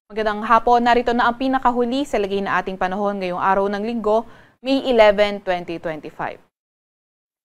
Magandang hapon, narito na ang pinakahuli sa lagay na ating panahon ngayong araw ng Linggo, May 11, 2025.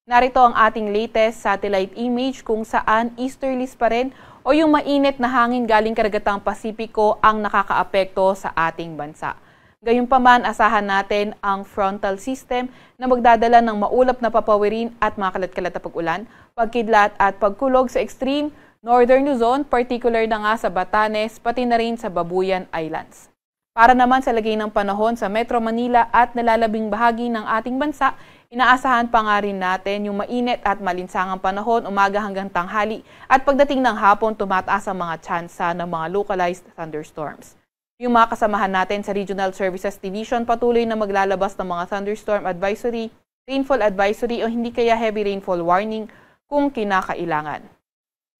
Narito ang ating latest satellite image kung saan easterlies pa rin o yung mainit na hangin galing karagatang Pasipiko ang nakakaapekto sa ating bansa. Gayunpaman, asahan natin ang frontal system na magdadala ng maulap na papawirin at mga kalat-kalat na pag-ulan, pagkidlat at pagkulog sa extreme Northern Luzon, particular na nga sa Batanes, pati na rin sa Babuyan Islands. Para naman sa lagay ng panahon sa Metro Manila at nalalabing bahagi ng ating bansa, inaasahan pa nga rin natin yung mainit at malinsangang panahon umaga hanggang tanghali at pagdating ng hapon tumataas ang mga tsansa ng mga localized thunderstorms. Yung mga kasamahan natin sa Regional Services Division patuloy na maglalabas ng mga thunderstorm advisory, rainfall advisory o hindi kaya heavy rainfall warning kung kinakailangan.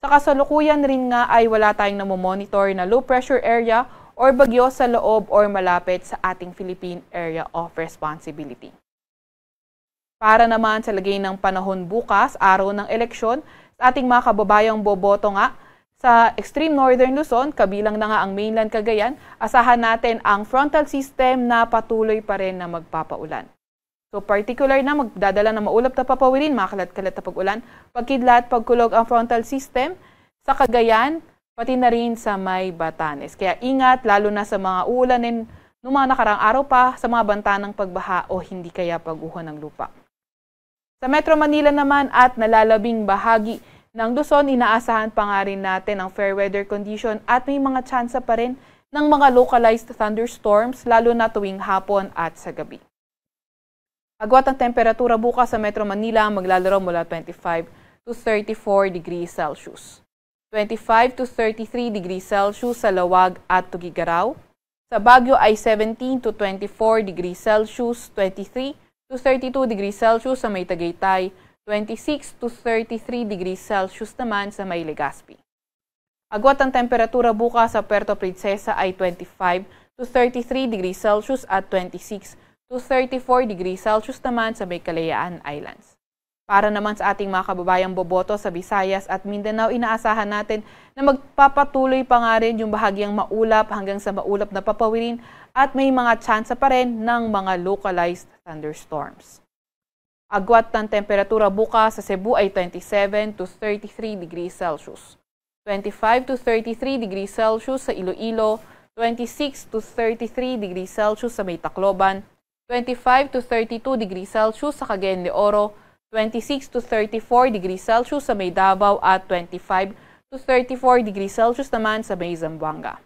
Sa kasalukuyan rin nga ay wala tayong namomonitor na low pressure area or bagyo sa loob or malapit sa ating Philippine Area of Responsibility. Para naman sa lagay ng panahon bukas, araw ng eleksyon, sa ating mga kababayang boboto nga, sa extreme northern Luzon, kabilang na nga ang mainland Cagayan, asahan natin ang frontal system na patuloy pa rin na magpapaulan. So particular na magdadala ng maulap na papawirin, makalat-kalat na pag-ulan, pagkidlat, pagkulog ang frontal system sa Cagayan, pati na rin sa may Batanes. Kaya ingat, lalo na sa mga uulanin noong mga nakarang araw pa, sa mga banta ng pagbaha o hindi kaya pag-uho ng lupa. Sa Metro Manila naman at nalalabing bahagi ng Luzon, inaasahan pa nga rin natin ang fair weather condition at may mga tsansa pa rin ng mga localized thunderstorms, lalo na tuwing hapon at sa gabi. Agwat ang temperatura bukas sa Metro Manila maglalaro mula 25 to 34 degrees Celsius. 25 to 33 degrees Celsius sa Lawag at Tugigaraw. Sa Baguio ay 17 to 24 degrees Celsius, 23 to 32 degrees Celsius sa may Tagaytay, 26 to 33 degrees Celsius naman sa may Legazpi. Agwat ang temperatura bukas sa Puerto Princesa ay 25 to 33 degrees Celsius at 26 to 34 degrees Celsius naman sa may Kalayaan Islands. Para naman sa ating mga kababayang boboto sa Visayas at Mindanao, inaasahan natin na magpapatuloy pa nga rin yung bahagyang maulap hanggang sa maulap na papawirin at may mga tsansa pa rin ng mga localized thunderstorms. Agwat ng temperatura bukas sa Cebu ay 27 to 33 degrees Celsius. 25 to 33 degrees Celsius sa Iloilo, 26 to 33 degrees Celsius sa may Tacloban, 25 to 32 degrees Celsius sa Cagayan de Oro, 26 to 34 degrees Celsius sa may Davao at 25 to 34 degrees Celsius naman sa may Zamboanga.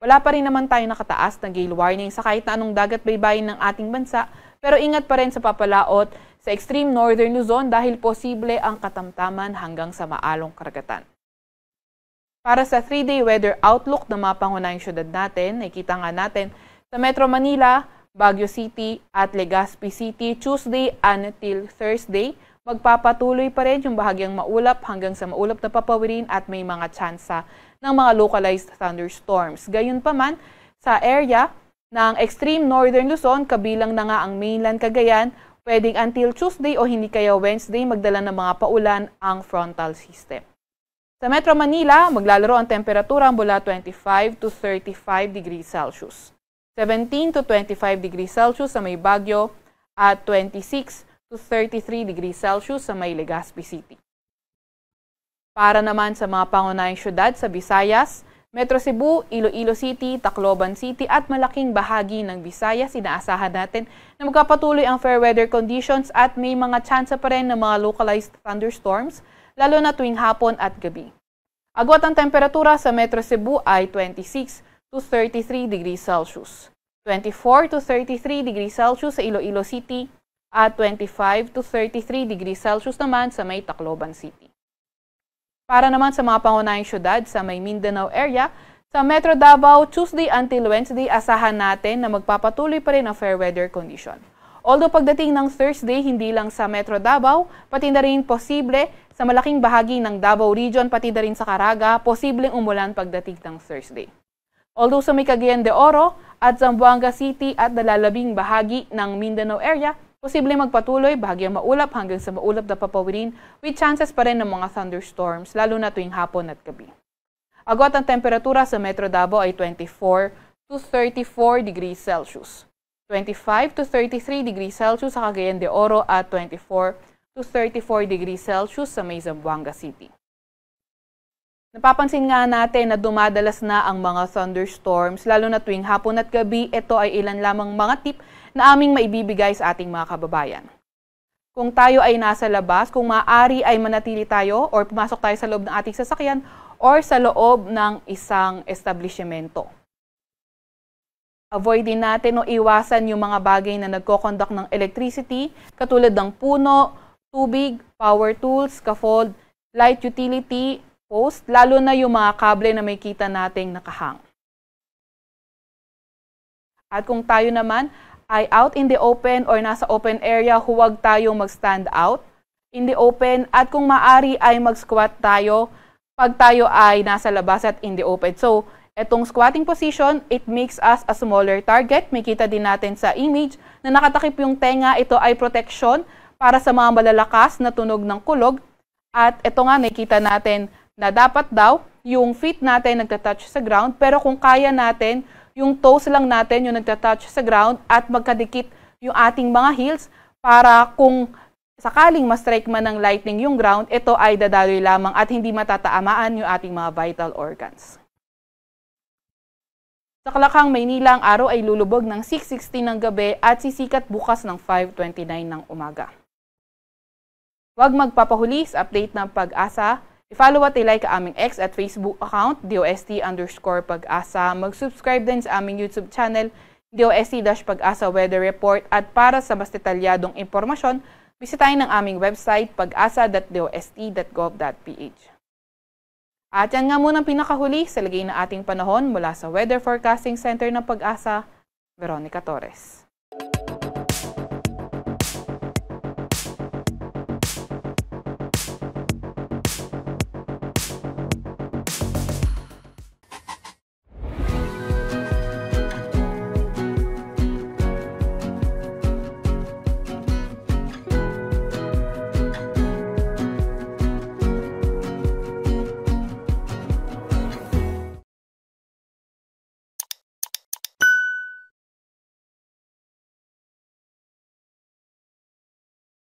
Wala pa rin naman tayo nakataas na gale warning sa kahit na anong dagat baybayin ng ating bansa, pero ingat pa rin sa papalaot sa extreme northern Luzon dahil posible ang katamtaman hanggang sa maalong karagatan. Para sa 3-day weather outlook ng mga pangunahing syudad natin, nakikita nga natin sa Metro Manila, Baguio City at Legazpi City, Tuesday until Thursday, magpapatuloy pa rin yung bahagyang maulap hanggang sa maulap na papawirin at may mga tsansa ng mga localized thunderstorms. Gayunpaman, sa area ng extreme northern Luzon, kabilang na nga ang mainland Cagayan, pwedeng until Tuesday o hindi kaya Wednesday magdala ng mga paulan ang frontal system. Sa Metro Manila, maglalaro ang temperatura mula 25 to 35 degrees Celsius. 17 to 25 degrees Celsius sa may Baguio at 26 to 33 degrees Celsius sa may Legazpi City. Para naman sa mga pangunahing syudad sa Visayas, Metro Cebu, Iloilo City, Tacloban City at malaking bahagi ng Visayas, inaasahan natin na magpapatuloy ang fair weather conditions at may mga tsansa pa rin ng mga localized thunderstorms, lalo na tuwing hapon at gabi. Agwat ang temperatura sa Metro Cebu ay 26 to 33 degrees Celsius, 24 to 33 degrees Celsius sa Iloilo City at 25 to 33 degrees Celsius naman sa may Tacloban City. Para naman sa mga pangunahing syudad sa may Mindanao area, sa Metro Davao, Tuesday until Wednesday, asahan natin na magpapatuloy pa rin ang fair weather condition. Although pagdating ng Thursday, hindi lang sa Metro Davao, pati na rin posible sa malaking bahagi ng Davao Region, pati na rin sa Caraga, posibleng umulan pagdating ng Thursday. Although sa may Cagayan de Oro at Zamboanga City at nalalabing bahagi ng Mindanao area, posibleng magpatuloy bahagyang maulap hanggang sa maulap na papawirin with chances pa rin ng mga thunderstorms, lalo na tuwing hapon at gabi. Agwat ang temperatura sa Metro Davao ay 24 to 34 degrees Celsius. 25 to 33 degrees Celsius sa Cagayan de Oro at 24 to 34 degrees Celsius sa May Zamboanga City. Napapansin nga natin na dumadalas na ang mga thunderstorms, lalo na tuwing hapon at gabi. Ito ay ilan lamang mga tip na aming maibibigay sa ating mga kababayan. Kung tayo ay nasa labas, kung maaari ay manatili tayo or pumasok tayo sa loob ng ating sasakyan or sa loob ng isang establishmento. Avoid din natin o iwasan yung mga bagay na nagko-conduct ng electricity, katulad ng puno, tubig, power tools, scaffold, light utility, post, lalo na yung mga kable na may kita nating nakahang. At kung tayo naman ay out in the open or nasa open area, huwag tayong mag-stand out in the open at kung maaari ay mag-squat tayo pag tayo ay nasa labas at in the open. So, etong squatting position, it makes us a smaller target. May kita din natin sa image na nakatakip yung tenga. Ito ay protection para sa mga malalakas na tunog ng kulog. At ito nga, nakikita natin na dapat daw yung feet natin nagtatouch sa ground, pero kung kaya natin, yung toes lang natin yung nagtatouch sa ground at magkadikit yung ating mga heels para kung sakaling ma-strike man ng lightning yung ground, ito ay dadaloy lamang at hindi matataamaan yung ating mga vital organs. Sa Kalakang, Maynila, ang araw ay lulubog ng 6:16 ng gabi at sisikat bukas ng 5:29 ng umaga. Huwag magpapahuli sa update ng Pag-asa. I-follow at i-like ang aming X at Facebook account, DOST_Pag-asa. Mag-subscribe din sa aming YouTube channel, DOST-Pag-asa Weather Report. At para sa mas detalyadong impormasyon, bisitahin ang aming website, pag-asa.dost.gov.ph. At yan nga muna ang pinakahuli sa lagay na ating panahon mula sa Weather Forecasting Center ng Pag-asa, Veronica Torres.